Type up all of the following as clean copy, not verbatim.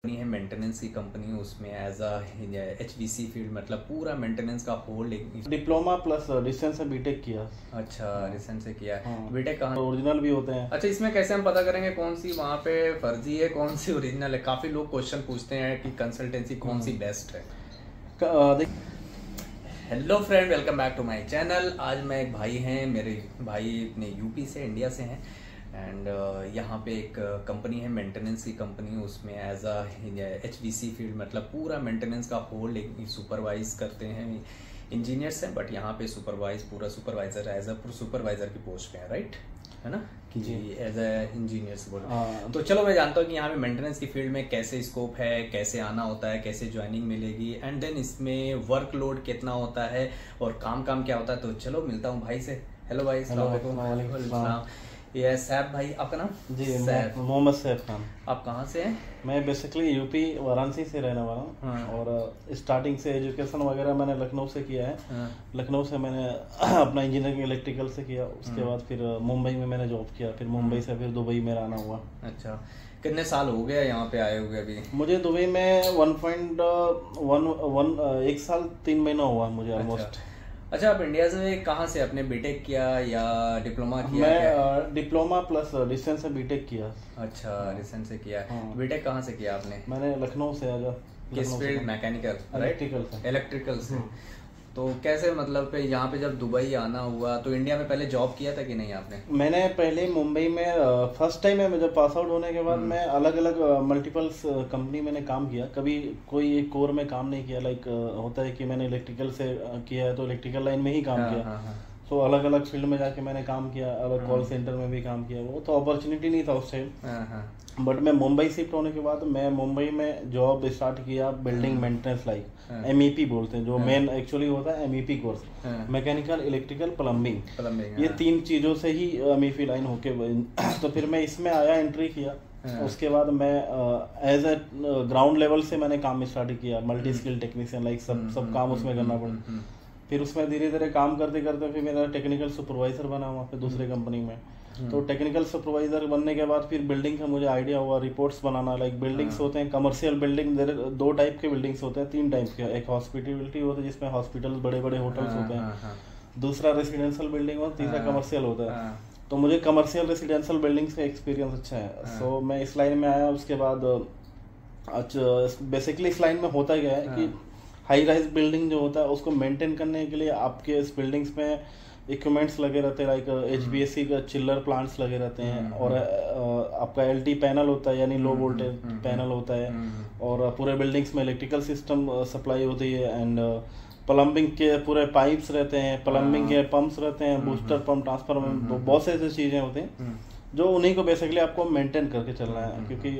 Company है maintenance की company, उसमें एज अ HVC फील्ड मतलब पूरा मेंटेनेंस का होल एक डिप्लोमा प्लस डिस्टेंस से बीटेक किया। अच्छा रिसेंट से किया है। हाँ। बीटेक कहाँ? ओरिजिनल भी होते हैं। अच्छा, इसमें कैसे हम पता करेंगे कौन सी वहाँ पे फर्जी है कौन सी ओरिजिनल है? काफ़ी लोग क्वेश्चन पूछते हैं कि कंसल्टेंसी कौन सी बेस्ट है। Hello friend, welcome back to my channel. आज मैं एक भाई हैं, मेरे भाई अपने यूपी से, इंडिया से हैं एंड यहाँ पे एक कंपनी है मेंटेनेंस की कंपनी, उसमें एज अ HVC फील्ड मतलब पूरा मेंटेनेंस का होल एक सुपरवाइज करते हैं। इंजीनियर्स हैं बट यहाँ पे पूरा सुपरवाइजर एज अ सुपरवाइजर की पोस्ट पे है, राइट है ना जी, एज अ इंजीनियर्स बोल। तो चलो मैं जानता हूँ कि यहाँ पे मेंटेनेंस की फील्ड में कैसे स्कोप है, कैसे आना होता है, कैसे ज्वाइनिंग मिलेगी एंड देन इसमें वर्कलोड कितना होता है और काम क्या होता है। तो चलो मिलता हूँ भाई से। हेलो भाई, अस्सलाम। ये सैफ भाई, आपका नाम? जी, मोहम्मद सैफ खान। आप कहाँ से हैं? मैं बेसिकली यूपी वाराणसी से रहने वाला हूँ। हाँ। और स्टार्टिंग से एजुकेशन वगैरह मैंने लखनऊ से किया है। हाँ। लखनऊ से मैंने अपना इंजीनियरिंग इलेक्ट्रिकल से किया। उसके बाद फिर मुंबई में मैंने जॉब किया। फिर मुंबई से फिर दुबई में आना हुआ। अच्छा, कितने साल हो गए यहाँ पे आए हुए? अभी मुझे दुबई में 1 साल 3 महीना हुआ मुझे ऑलमोस्ट। अच्छा, आप इंडिया से कहाँ से? अपने बीटेक किया या डिप्लोमा किया? मैं डिप्लोमा प्लस डिस्टेंस से बीटेक किया। अच्छा, रिसेंट से किया। हाँ। बीटेक कहाँ से किया आपने? मैंने लखनऊ से आजा। किस फील्ड? मैकेनिकल, इलेक्ट्रिकल से। इलेक्ट्रिकल से। तो कैसे मतलब पे यहाँ पे जब दुबई आना हुआ तो इंडिया में पहले जॉब किया था कि नहीं आपने? मैंने पहले मुंबई में फर्स्ट टाइम है, जब पास आउट होने के बाद मैं अलग अलग मल्टीपल्स कंपनी मैंने काम किया। कभी कोई एक कोर में काम नहीं किया। लाइक होता है कि मैंने इलेक्ट्रिकल से किया है तो इलेक्ट्रिकल लाइन में ही काम किया। तो अलग अलग फील्ड में जाके मैंने काम किया, अलग कॉल सेंटर में भी काम किया। वो तो अपॉर्चुनिटी नहीं था उस टाइम। बट मैं मुंबई शिफ्ट होने के बाद मैं मुंबई में जॉब स्टार्ट किया बिल्डिंग मेंटेनेंस, लाइक MEP बोलते हैं, जो मेन एक्चुअली होता है MEP course, mechanical electrical plumbing. ये 3 चीजों से ही MEP लाइन होके तो फिर मैं इसमें आया, एंट्री किया। उसके बाद मैं एज ए ग्राउंड लेवल से मैंने काम स्टार्ट किया, मल्टी स्किल टेक्नीशियन, लाइक सब काम उसमें करना पड़ा। फिर उसमें धीरे धीरे काम करते करते फिर मेरा टेक्निकल सुपरवाइजर बना हुआ फिर दूसरे कंपनी में। तो टेक्निकल सुपरवाइजर बनने के बाद फिर बिल्डिंग का मुझे आइडिया हुआ, रिपोर्ट्स बनाना। लाइक बिल्डिंग्स होते हैं कमर्शियल बिल्डिंग, 2 टाइप के बिल्डिंग्स होते हैं, 3 टाइप के। एक हॉस्पिटलिटी होता है जिसमें हॉस्पिटल बड़े बड़े होटल्स होते हैं, दूसरा रेसिडेंशियल बिल्डिंग होता है, तीसरा कमर्शियल होता है। तो मुझे कमर्शियल रेसिडेंशियल बिल्डिंग्स का एक्सपीरियंस अच्छा है। सो मैं इस लाइन में आया। उसके बाद बेसिकली इस लाइन में होता क्या है कि हाई राइज बिल्डिंग जो होता है उसको मेंटेन करने के लिए आपके इस बिल्डिंग्स में इक्विपमेंट्स लगे रहते हैं। लाइक HVAC का चिल्लर प्लांट्स लगे रहते हैं और आपका LT पैनल होता है, यानी लो वोल्टेज पैनल होता है। और पूरे बिल्डिंग्स में इलेक्ट्रिकल सिस्टम सप्लाई होती है एंड प्लम्बिंग के पूरे पाइप्स रहते हैं, प्लम्बिंग के पंप्स रहते हैं, बूस्टर पंप, ट्रांसफार्मर, बहुत से ऐसी चीज़ें होती हैं जो उन्हीं को बेसिकली आपको मेंटेन करके चलना है। क्योंकि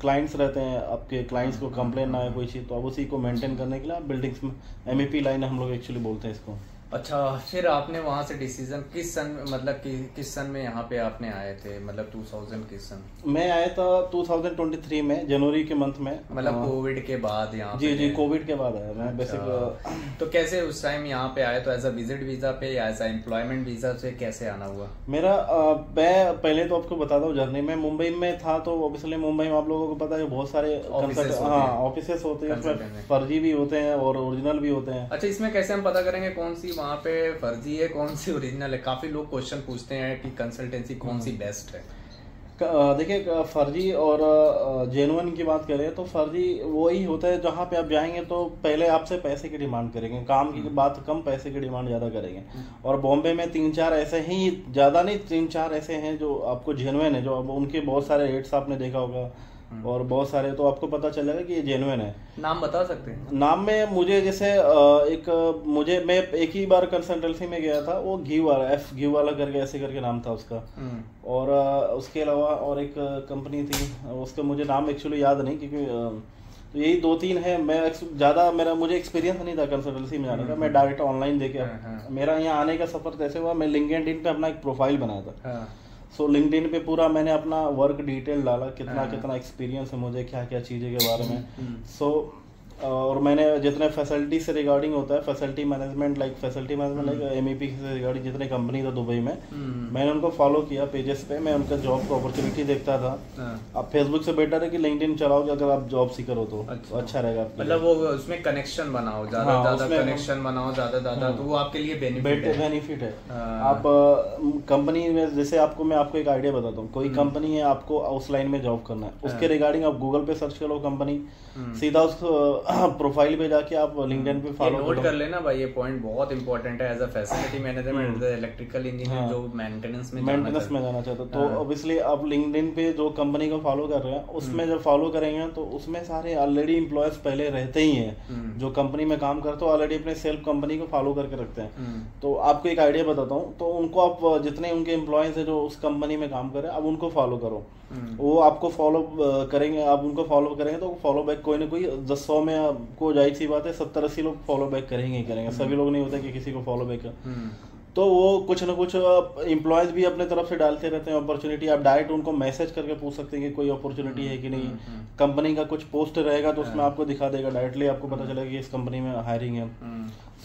क्लाइंट्स रहते हैं, आपके क्लाइंट्स को कंप्लेन ना आए कोई चीज़, तो अब उसी को मेंटेन करने के लिए आप बिल्डिंग्स में MEP लाइन हम लोग एक्चुअली बोलते हैं इसको। अच्छा, फिर आपने वहाँ से डिसीजन किस सन मतलब किस सन में यहाँ पे आपने आए थे? मतलब 2000 किस सन? मैं आया था 2023 में, जनवरी के मंथ में। मतलब कोविड के बाद यहाँ जी जी, कोविड के बाद आया मैं। अच्छा। तो कैसे उस टाइम यहाँ पे आए? तो एज अ विजिट वीजा पे या एज अ एम्प्लॉयमेंट वीजा से कैसे आना हुआ? मेरा मैं पहले तो आपको बताता हूँ जर्नी में। मुंबई में था तो ऑब्वियसली मुंबई में आप लोगों को पता है बहुत सारे ऑफिसेस होते हैं, उसमें फर्जी भी होते हैं और ओरिजिनल भी होते हैं। अच्छा, इसमें कैसे हम पता करेंगे कौन सी वहाँ पे फर्जी है कौन सी ओरिजिनल है? काफी लोग क्वेश्चन पूछते हैं कि कंसल्टेंसी कौन सी बेस्ट है। देखिए, फर्जी और जेन्युइन की बात करें तो फर्जी वही होता है जहाँ पे आप जाएंगे तो पहले आपसे पैसे की डिमांड करेंगे, काम की बात कम, पैसे की डिमांड ज़्यादा करेंगे। और बॉम्बे में 3-4 ऐसे ही, ज़्यादा नहीं, 3-4 ऐसे हैं जो आपको जेन्युइन है, जो अब उनके बहुत सारे रेट्स आपने देखा होगा और बहुत सारे, तो आपको पता चलेगा कि ये जेन्युइन है। नाम बता सकते हैं? नाम में मुझे जैसे मैं एक ही बार कंसल्टेंसी में गया था, वो घी वाला करके ऐसे करके नाम था उसका। और उसके अलावा और एक कंपनी थी, उसका मुझे नाम एक्चुअली याद नहीं, क्योंकि तो यही 2-3 है। मैं ज़्यादा मुझे एक्सपीरियंस नहीं था कंसल्टेंसी में जाने का। मैं डायरेक्ट ऑनलाइन देके मेरा यहाँ आने का सफ़र कैसे हुआ, मैं लिंक्डइन पे अपना एक प्रोफाइल बनाया था। सो लिंक्डइन पे पूरा मैंने अपना वर्क डिटेल डाला, कितना एक्सपीरियंस है मुझे, क्या क्या चीज़ें के बारे में। सो और मैंने जितने फैसिलिटी से रिगार्डिंग होता है, फैसिलिटी मैनेजमेंट लाइक MEP से रिगार्डिंग जितने कंपनी था दुबई में, मैंने उनको फॉलो किया पेजेस पे, मैं उनका जॉब को अपॉर्चुनिटी देखता था। अब फेसबुक से बेटर है कि लिंक्डइन चलाओगे अगर आप जॉब सीकर हो तो अच्छा रहेगा। मतलब वो उसमें कनेक्शन बनाओ, ज्यादा कनेक्शन बनाओ, ज्यादा तो वो आपके लिए बेनिफिट है। आप कंपनी में जैसे मैं आपको एक आइडिया बताता हूँ, कोई कंपनी है, आपको उस लाइन में जॉब करना है, उसके रिगार्डिंग आप गूगल पे सर्च करो कंपनी, सीधा उस प्रोफाइल पे जाके आप लिंक्डइन पे फॉलो नोट कर लेना भाई, ये पॉइंट बहुत इंपॉर्टेंट है। As a facility management, electrical engineer जो मेंटेनेंस में जाना चाहता तो ऑब्वियसली आप लिंक्डइन पे जो कंपनी को फॉलो कर रहे हैं उसमें जब फॉलो करेंगे तो उसमें सारे ऑलरेडी एम्प्लॉयज पहले रहते ही हैं जो कंपनी में काम करते हो, ऑलरेडी अपने सेल्फ कंपनी को फॉलो करके रखते हैं। तो आपको एक आइडिया बताता हूँ, तो उनको आप जितने उनके एम्प्लॉयज है जो उस कंपनी में काम कर रहे हैं, अब उनको फॉलो करो, वो आपको फॉलो करेंगे, आप उनको फॉलो करेंगे तो फॉलो बैक कोई ना कोई 100 में आपको जाहिर सी बात है 70-80 लोग फॉलो बैक करेंगे ही करेंगे। सभी लोग नहीं होते कि किसी को फॉलो बैक तो वो कुछ ना कुछ एम्प्लॉयज भी अपने तरफ से डालते रहते हैं अपॉर्चुनिटी। आप डायरेक्ट उनको मैसेज करके पूछ सकते हैं कि कोई अपॉर्चुनिटी है कि नहीं। कंपनी का कुछ पोस्ट रहेगा तो उसमें आपको दिखा देगा, डायरेक्टली आपको पता चलेगा कि इस कंपनी में हायरिंग है।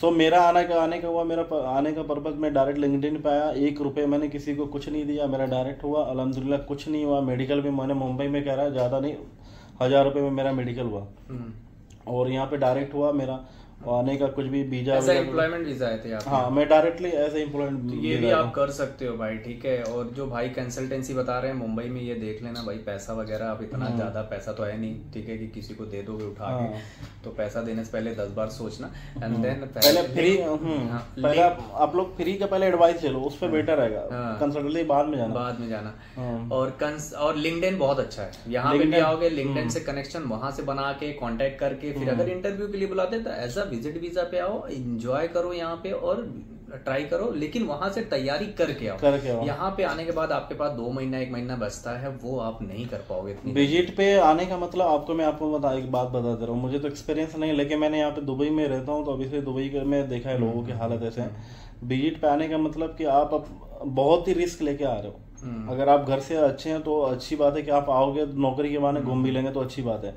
सो मेरा आने का हुआ, मेरा आने का पर्पज, मैं डायरेक्ट लिंक्डइन पे आया, 1 रुपये मैंने किसी को कुछ नहीं दिया, मेरा डायरेक्ट हुआ, अल्हम्दुलिल्लाह कुछ नहीं हुआ। मेडिकल भी मैंने मुंबई में कह रहा है ज़्यादा नहीं, 1000 रुपये में मेरा मेडिकल हुआ और यहाँ पे डायरेक्ट हुआ मेरा आने का कुछ भी वीजा, एम्प्लॉयमेंट वीजा आए थे आप? हाँ, मैं डायरेक्टली एज ए एम्प्लॉयमेंट। ये भी आप कर सकते हो भाई, ठीक है। और जो भाई कंसल्टेंसी बता रहे हैं मुंबई में, ये देख लेना भाई, पैसा वगैरह अब इतना ज्यादा पैसा तो है नहीं, ठीक है, कि किसी को दे दोगे उठा के, तो पैसा देने से पहले 10 बार सोचना। एंड देन पहले फ्री, पहले आप लोग फ्री का पहले एडवाइस ले लो, उस पर बेटर रहेगा। कंसल्टेंसी बाद में जाना। और लिंक्डइन बहुत अच्छा है, यहाँ पे भी आओगे लिंक्डइन से कनेक्शन वहां से बना के कांटेक्ट करके, फिर अगर इंटरव्यू के लिए बुलाते हैं तो एज अ विजिट वीजा पे आओ, एंजॉय करो यहाँ पे और ट्राई करो, लेकिन वहां से तैयारी करके आओ। यहाँ पे आने के बाद आपके पास 2 महीना 1 महीना बचता है, वो आप नहीं कर पाओगे इतनी। विजिट पे आने का मतलब मैं आपको एक बात बता दे रहा हूँ, मुझे तो एक्सपीरियंस नहीं, लेकिन मैंने यहाँ पे दुबई में रहता हूँ तो अभी से दुबई में देखा है लोगों की हालत ऐसे है। विजिट पे आने का मतलब कि आप बहुत ही रिस्क लेके आ रहे हो। अगर आप घर से अच्छे हैं तो अच्छी बात है कि आप आओगे, नौकरी के बहाने घूम भी लेंगे तो अच्छी बात है।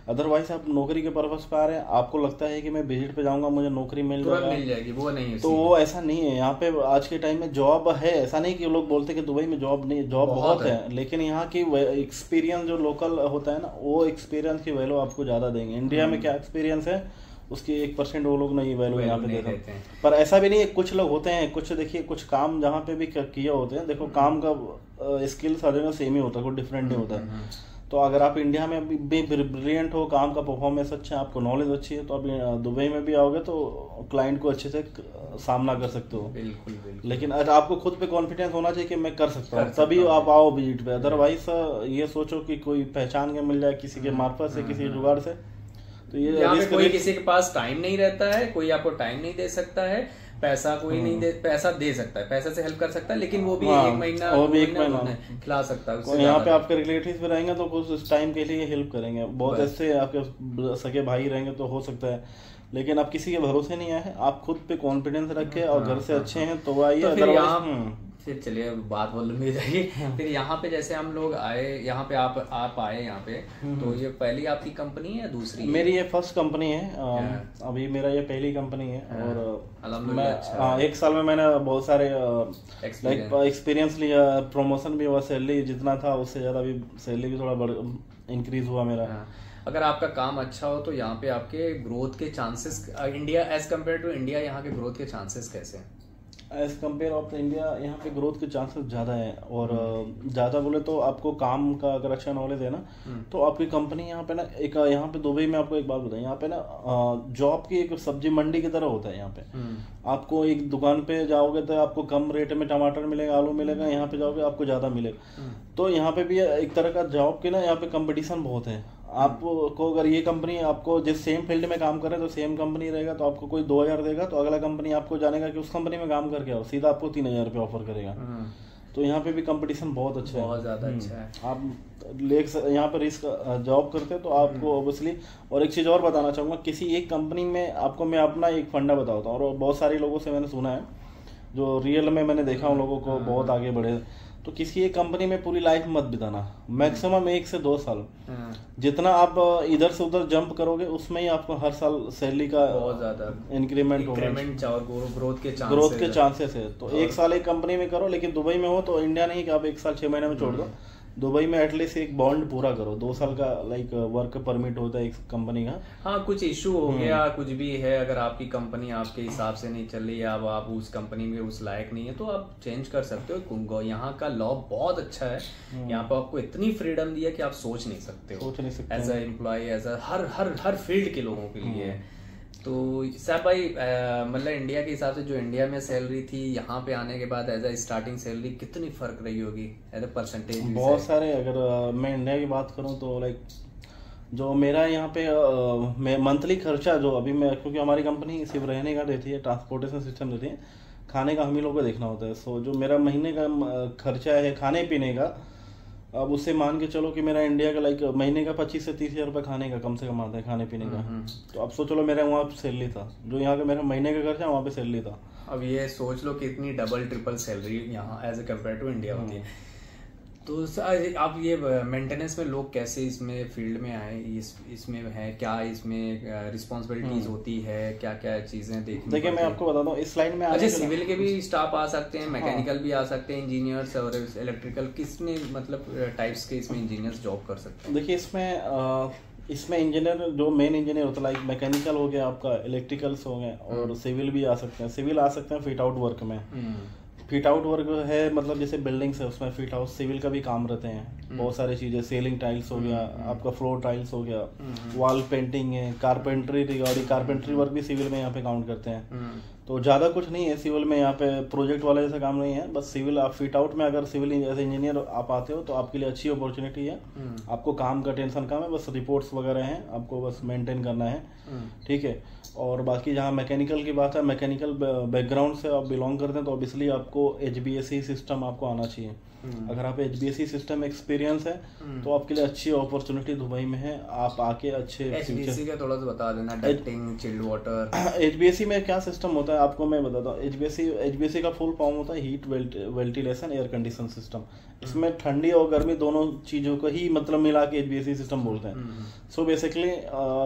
अदरवाइज आप नौकरी के पर्पस पे आ रहे हैं, आपको लगता है कि मैं विजिट पे जाऊंगा मुझे नौकरी मिल जाएगी, वो नहीं है। तो वो ऐसा नहीं है। यहाँ पे आज के टाइम में जॉब है, ऐसा नहीं कि लोग बोलते कि दुबई में जॉब नहीं, जॉब बहुत है, लेकिन यहाँ की एक्सपीरियंस जो लोकल होता है ना, वो एक्सपीरियंस की वैल्यू आपको ज्यादा देंगे। इंडिया में क्या एक्सपीरियंस है उसकी 1% वो लोग नहीं वैल्यू यहाँ पे देते हैं। पर ऐसा भी नहीं है, कुछ लोग होते हैं, कुछ देखिए कुछ काम जहाँ पे भी किए होते हैं, देखो काम का स्किल्स हर जगह सेम ही होता है, कोई डिफरेंट नहीं होता है। तो अगर आप इंडिया में भी ब्रिलियंट हो, काम का परफॉर्मेंस अच्छा है, आपको नॉलेज अच्छी है, तो आप दुबई में भी आओगे तो क्लाइंट को अच्छे से सामना कर सकते हो। बिल्कुल। लेकिन आपको खुद पे कॉन्फिडेंस होना चाहिए कि मैं कर सकता हूँ, तभी आप आओ विजिट पे। अदरवाइज ये सोचो कि कोई पहचान के मिल जाए किसी के मार्फत से, किसी जुगाड़ से, तो ये यहाँ पे कोई किसी के पास टाइम नहीं रहता है, कोई आपको टाइम नहीं दे सकता है, पैसा कोई नहीं दे, पैसा दे सकता है, पैसा से हेल्प कर सकता है, लेकिन वो भी 1 महीना खिला सकता है। यहाँ पे आपके रिलेटिव्स भी रहेंगे तो कुछ उस टाइम के लिए हेल्प करेंगे, बहुत ऐसे आपके सगे भाई रहेंगे तो हो सकता है, लेकिन आप किसी के भरोसे नहीं आए, आप खुद पे कॉन्फिडेंस रखे और घर से अच्छे हैं तो आइए। फिर चलिए बात बोलने जाइए। फिर यहाँ पे जैसे हम लोग आए, यहाँ पे आप आए यहाँ पे, तो ये पहली आपकी कंपनी है या दूसरी? मेरी ये फर्स्ट कंपनी है, अभी मेरा ये पहली कंपनी है। और मैं 1 साल में मैंने बहुत सारे एक्सपीरियंस लिया, प्रमोशन भी हुआ, सैलरी जितना था उससे ज्यादा भी सैलरी भी थोड़ा इंक्रीज हुआ मेरा। अगर आपका काम अच्छा हो तो यहाँ पे आपके ग्रोथ के chances, India as compare to India, यहाँ के ग्रोथ के चांसेस कैसे हैं? एज कम्पेयर ऑफ इंडिया यहाँ पे ग्रोथ के चांसेस ज़्यादा है। और ज़्यादा बोले तो आपको काम का अगर अच्छा नॉलेज है ना, तो आपकी कंपनी यहाँ पे ना, एक यहाँ पे दुबई में आपको एक बात बताएं, यहाँ पे ना जॉब की एक सब्जी मंडी की तरह होता है। यहाँ पे आपको एक दुकान पे जाओगे तो आपको कम रेट में टमाटर मिलेगा, आलू मिलेगा, यहाँ पे जाओगे आपको ज़्यादा मिलेगा। तो यहाँ पे भी एक तरह का जॉब के ना यहाँ पे कंपटीशन बहुत है। आपको अगर ये कंपनी आपको जिस सेम फील्ड में काम करे तो सेम कंपनी रहेगा, तो आपको कोई 2000 देगा तो अगला कंपनी आपको जानेगा कि उस कंपनी में काम करके आओ, सीधा आपको 3000 रुपये ऑफर करेगा। तो यहाँ पे भी कंपटीशन बहुत अच्छा है, बहुत ज्यादा अच्छा है। आप यहाँ पे रिस्क जॉब करते हैं तो आपको ऑब्वियसली। और एक चीज़ और बताना चाहूँगा, किसी एक कंपनी में आपको मैं अपना एक फंडा बताता हूँ, और बहुत सारे लोगों से मैंने सुना है, जो रियल में मैंने देखा उन लोगों को बहुत आगे बढ़े। तो किसी एक कंपनी में पूरी लाइफ मत बिताना, मैक्सिमम 1 से 2 साल। हाँ। जितना आप इधर से उधर जंप करोगे उसमें ही आपको हर साल सैलरी का बहुत ज्यादा इंक्रीमेंट होगा, ग्रोथ के चांसेस है। तो 1 साल एक कंपनी में करो, लेकिन दुबई में हो तो इंडिया नहीं कि आप 1 साल 6 महीने में छोड़ दो। दुबई में एटलीस्ट एक बॉन्ड पूरा करो, 2 साल का लाइक वर्क परमिट होता है एक कंपनी का। हाँ, कुछ इशू हो गया, कुछ भी है, अगर आपकी कंपनी आपके हिसाब से नहीं चल रही है, अब आप उस कंपनी में उस लायक नहीं है, तो आप चेंज कर सकते हो। यहाँ का लॉ बहुत अच्छा है, यहाँ पे आपको इतनी फ्रीडम दी है कि आप सोच नहीं सकते हो as a employ, as a हर फील्ड के लोगों के लिए। तो साहब भाई, मतलब इंडिया के हिसाब से जो इंडिया में सैलरी थी, यहाँ पे आने के बाद एज अ स्टार्टिंग सैलरी कितनी फर्क रही होगी एज अ परसेंटेज? बहुत सारे। अगर मैं इंडिया की बात करूँ तो लाइक जो मेरा यहाँ पे मंथली खर्चा जो अभी मैं, क्योंकि हमारी कंपनी सिर्फ रहने का देती है, ट्रांसपोर्टेशन सिस्टम देती है, खाने का हम ही लोग को देखना होता है। सो जो मेरा महीने का खर्चा है खाने पीने का, अब उससे मान के चलो कि मेरा इंडिया का लाइक महीने का 25 से 30 हज़ार रुपये खाने का कम से कम आता है, खाने पीने का। तो अब सोच लो मेरा वहाँ पे सैलरी था, जो यहाँ का मेरा महीने का खर्चा वहाँ पे सैलरी था। अब ये सोच लो कि इतनी डबल ट्रिपल सैलरी यहाँ as a compare to India होती है। तो आप ये मेंटेनेंस में लोग कैसे इसमें फील्ड में आए, इसमें है क्या, इसमें रिस्पॉन्सिबिलिटीज होती है, क्या क्या चीजें देखनी? देखिए मैं आपको बताता हूँ, इस लाइन में अच्छा, सिविल के भी स्टाफ आ सकते हैं, मैकेनिकल भी आ सकते हैं, इंजीनियर्स और इलेक्ट्रिकल, किसमें मतलब टाइप्स के इसमें इंजीनियर्स जॉब कर सकते हैं? देखिए इसमें इंजीनियर जो मेन इंजीनियर होता है, लाइक मैकेनिकल हो गया आपका, इलेक्ट्रिकल्स हो गए, और सिविल भी आ सकते हैं। सिविल आ सकते हैं फिट आउट वर्क में। फिट आउट वर्क है मतलब जैसे बिल्डिंग्स है उसमें फिट आउट सिविल का भी काम रहते हैं। बहुत सारी चीजें, सीलिंग टाइल्स हो गया, आपका फ्लोर टाइल्स हो गया, वॉल पेंटिंग है, कारपेंट्री रिगार्डिंग कारपेंट्री वर्क भी सिविल में यहाँ पे काउंट करते हैं। तो ज़्यादा कुछ नहीं है सिविल में, यहाँ पे प्रोजेक्ट वाला जैसा काम नहीं है। बस सिविल आप फिट आउट में अगर सिविल एज इंजीनियर आप आते हो तो आपके लिए अच्छी अपॉर्चुनिटी है। आपको काम का टेंशन कम है, बस रिपोर्ट्स वगैरह हैं, आपको बस मेंटेन करना है, ठीक है। और बाकी जहाँ मैकेनिकल की बात है, मैकेनिकल बैकग्राउंड से आप बिलोंग करते हैं तो ऑब्वियसली आपको HBSE सिस्टम आपको आना चाहिए। अगर आप HBSE सिस्टम एक्सपीरियंस है तो आपके लिए अच्छी अपॉर्चुनिटी दुबई में है, आप आके अच्छे HBSE का थोड़ा सा बता देना, डक्टिंग, चिल्ड वाटर। HBSE में क्या सिस्टम होता है आपको मैं बताता हूँ। HBSE का फुल फॉर्म होता है heat ventilation air condition system. इसमें ठंडी और गर्मी दोनों चीजों को ही मतलब मिला के HBSE सिस्टम बोलते हैं। सो बेसिकली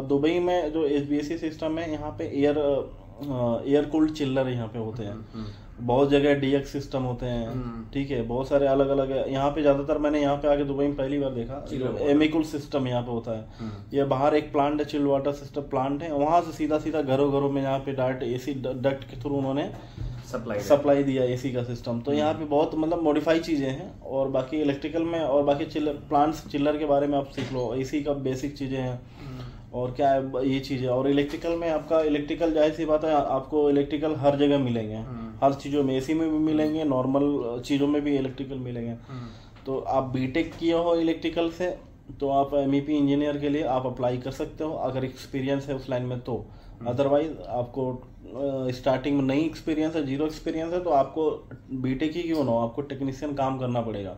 दुबई में जो HBSE सिस्टम है, यहाँ पे एयर कूल्ड चिल्लर यहाँ पे होते हैं। बहुत जगह DX सिस्टम होते हैं, ठीक है, बहुत सारे अलग अलग है। यहाँ पे ज्यादातर मैंने यहाँ पे आके दुबई में पहली बार देखा एमिकूल सिस्टम यहाँ पे होता है। ये बाहर एक प्लांट है, चिल्ड वाटर सिस्टम प्लांट है, वहां से सीधा सीधा घरों घरों में यहाँ पे डायरेक्ट AC डक्ट के थ्रू उन्होंने सप्लाई दिया AC का सिस्टम। तो यहाँ पे बहुत मतलब मॉडिफाई चीजें हैं। और बाकी इलेक्ट्रिकल में और बाकी चिल्लर के बारे में आप सीख लो, AC का बेसिक चीजें हैं और क्या है ये चीज़ है। और इलेक्ट्रिकल में आपका इलेक्ट्रिकल जाहिर सी बात है, आपको इलेक्ट्रिकल हर जगह मिलेंगे, हर चीज़ों में, AC में भी मिलेंगे, नॉर्मल चीज़ों में भी इलेक्ट्रिकल मिलेंगे। तो आप बीटेक किए हो इलेक्ट्रिकल से तो आप MEP इंजीनियर के लिए आप अप्लाई कर सकते हो अगर एक्सपीरियंस है उस लाइन में। तो अदरवाइज आपको स्टार्टिंग में नहीं एक्सपीरियंस है, जीरो एक्सपीरियंस है, तो आपको बीटेक ही क्यों ना हो, आपको टेक्नीशियन काम करना पड़ेगा।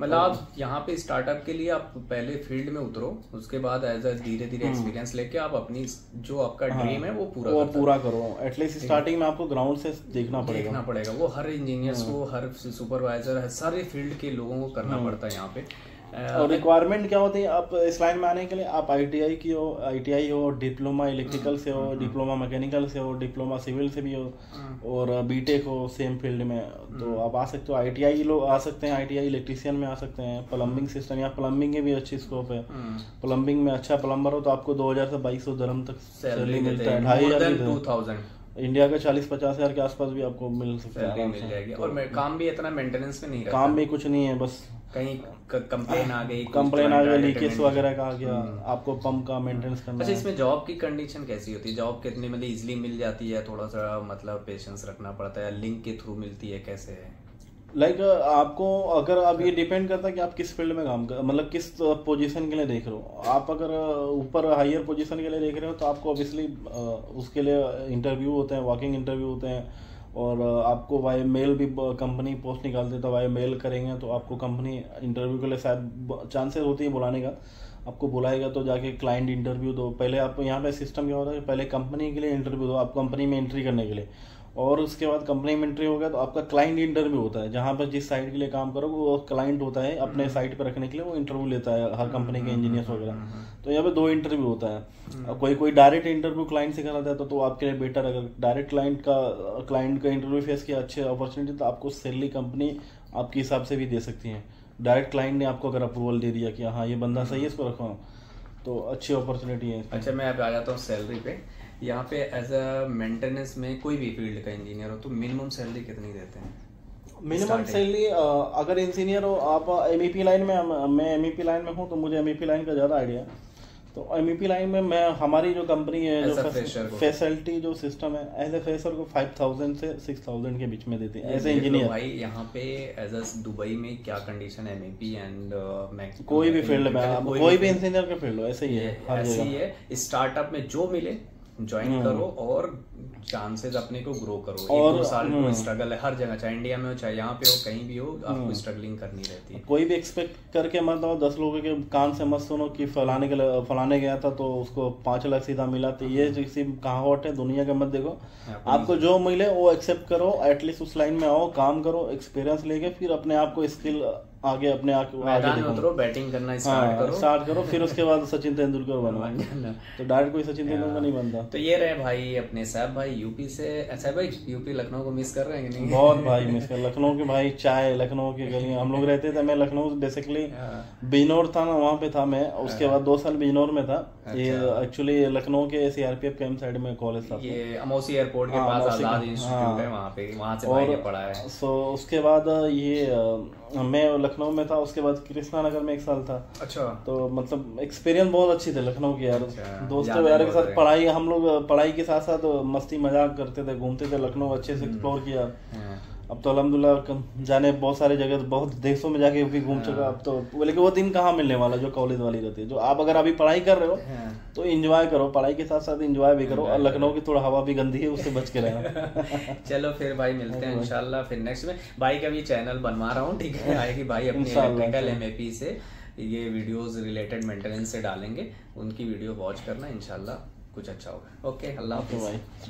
मतलब आप यहाँ पे स्टार्टअप के लिए आप पहले फील्ड में उतरो, उसके बाद एज धीरे धीरे एक्सपीरियंस लेके आप अपनी जो आपका ड्रीम है वो पूरा करो। एटलीस्ट स्टार्टिंग में आपको ग्राउंड से देखना पड़ेगा। वो हर इंजीनियर्स को, हर सुपरवाइजर, सारे फील्ड के लोगों को करना पड़ता है यहाँ पे। और रिक्वायरमेंट क्या होती है आप इस लाइन में आने के लिए? आप ITI हो, डिप्लोमा इलेक्ट्रिकल से हो, डिप्लोमा मैकेनिकल से हो, डिप्लोमा सिविल से भी हो, और बीटेक हो सेम फील्ड में, तो आप आ सकते हो। ITI लोग आ सकते हैं, ITI इलेक्ट्रिशियन में आ सकते हैं। प्लम्बिंग सिस्टम या प्लम्बिंग की भी अच्छी स्कोप है। प्लम्बिंग में अच्छा प्लम्बर हो तो आपको 2000 से 2200 दिरहम तक सैलरी मिलता है, 2500 इंडिया का 40-50 हज़ार के आसपास भी आपको मिल सकता है, मिल जाएगी। और काम भी इतना मेंटेनेंस में नहीं रहता, काम भी कुछ नहीं है, बस कहीं कंप्लेन आ गई, लीकेज वगैरह का आ गया, आपको पंप का मेंटेनेंस करना। अच्छा, इसमें जॉब की कंडीशन कैसी होती है? जॉब कितनी मतलब इजीली मिल जाती है, थोड़ा सा मतलब पेशेंस रखना पड़ता है, लिंक के थ्रू मिलती है, कैसे है? लाइक आपको अगर अब ये डिपेंड करता है कि आप किस फील्ड में काम कर, मतलब किस पोजीशन के लिए देख रहे हो। आप अगर ऊपर हायर पोजीशन के लिए देख रहे हो तो आपको ऑब्वियसली उसके लिए इंटरव्यू होते हैं, वॉकिंग इंटरव्यू होते हैं, और आपको वाई मेल भी कंपनी पोस्ट निकाल देता है, वाई मेल करेंगे तो आपको कंपनी इंटरव्यू के लिए शायद चांसेस होती है बुलाने का, आपको बुलाएगा तो जाके क्लाइंट इंटरव्यू दो। पहले आप यहाँ पे सिस्टम क्या होता है, पहले कंपनी के लिए इंटरव्यू दो, आप कंपनी में एंट्री करने के लिए, और उसके बाद कंपनी में एंट्री हो गया तो आपका क्लाइंट इंटरव्यू होता है, जहाँ पर जिस साइट के लिए काम करोगे वो क्लाइंट होता है अपने साइट पर रखने के लिए, वो इंटरव्यू लेता है हर कंपनी के इंजीनियर्स वगैरह। तो यहाँ पे 2 इंटरव्यू होता है। कोई डायरेक्ट इंटरव्यू क्लाइंट से कराता है तो आपके लिए बेटर। अगर डायरेक्ट क्लाइंट का इंटरव्यू फेस किया, अच्छे अपॉर्चुनिटी, तो आपको सैलरी कंपनी आपके हिसाब से भी दे सकती है। डायरेक्ट क्लाइंट ने आपको अगर अप्रूवल दे दिया कि हाँ ये बंदा सही है, इसको रखो, तो अच्छी अपॉर्चुनिटी है। अच्छा, मैं अब आ जाता हूँ सैलरी पे। यहाँ पे एज अ मेंटेनेंस में कोई भी फील्ड का इंजीनियर हो तो मिनिमम सैलरी कितनी देते हैं? मिनिमम सैलरी अगर इंजीनियर हो आप एमईपी लाइन में, मैं एमईपी लाइन में हूँ तो मुझे एमईपी लाइन का ज़्यादा आइडिया है। तो एमईपी लाइन में मैं, हमारी जो कंपनी है, जो फैसिलिटी जो सिस्टम है, एज ए फ्रेशर को 5000 से 6000 के बीच में देती है एज ए इंजीनियर। भाई यहाँ पे एज अ दुबई में क्या कंडीशन है एमईपी एंड कोई भी फील्ड में, कोई भी इंजीनियर का फील्ड हो, ऐसे ही है, ऐसे ही है। स्टार्टअप में जो मिले ज्वाइन करो और चांसेस अपने को ग्रो करो। और 1-2 साल को स्ट्रगल है हर जगह, चाहे इंडिया में हो चाहे यहाँ पे हो, कहीं भी हो, आपको स्ट्रगलिंग करनी रहती है। कोई भी एक्सपेक्ट करके मत आओ, 10 लोगों के कान से मत सुनो कि फलाने गया था तो उसको 5 लाख सीधा मिला। तो ये किसी कहावत है, दुनिया का मत देखो। आपको जो मिले वो एक्सेप्ट करो, एटलीस्ट उस लाइन में आओ, काम करो, एक्सपीरियंस लेके फिर अपने आप को स्किल आगे अपने मैदान में उतरो, बैटिंग करना स्टार्ट करो, फिर उसके बाद सचिन तेंदुलकर बनो। तो डायरेक्ट कोई सचिन तेंदुलकर नहीं बनता। तो ये रहे भाई अपने साहब भाई यूपी से। अच्छा भाई, यूपी लखनऊ को मिस कर रहे हैं कि नहीं? बहुत भाई मिस कर, लखनऊ के भाई चाय, लखनऊ की गलियां, हम लोग रहते थे। मैं लखनऊ बेसिकली बिजनौर था ना, वहाँ पे था मैं। उसके बाद 2 साल बिजनौर में था। ये एक्चुअली लखनऊ के सीआरपीएफ कैंप साइड में कॉलेज था, ये अमौसी एयरपोर्ट के पास आजाद इंस्टीट्यूट है, वहाँ पे, वहाँ से भाई ने पढ़ा है। सो उसके बाद ये मैं लखनऊ में था, उसके बाद कृष्णा नगर में 1 साल था। अच्छा। तो मतलब एक्सपीरियंस बहुत अच्छी थे लखनऊ की यार। दोस्तों यार के साथ पढ़ाई, हम लोग पढ़ाई के साथ साथ मस्ती मजाक करते थे, घूमते थे, लखनऊ अच्छे से एक्सप्लोर किया। अब तो अल्हम्दुलिल्लाह जाने बहुत सारे जगह, बहुत देशों में जाके भी घूम चुका। अब तो बोले कि वो दिन कहाँ मिलने वाला जो कॉलेज वाली रहती है। जो आप अगर अभी पढ़ाई कर रहे हो तो एंजॉय करो, पढ़ाई के साथ साथ एंजॉय भी करो। और लखनऊ की थोड़ा हवा भी गंदी है, उससे बच के रहना। चलो फिर भाई मिलते हैं इंशाल्लाह फिर नेक्स्ट में। भाई का भी चैनल बनवा रहा हूँ, ठीक है, आएगी भाई अपनी इलेक्ट्रिकल एमएपी से ये वीडियोस रिलेटेड मेंटेनेंस से डालेंगे, उनकी वीडियो वॉच करना, इंशाल्लाह कुछ अच्छा होगा। ओके, अल्लाह हाफिज़।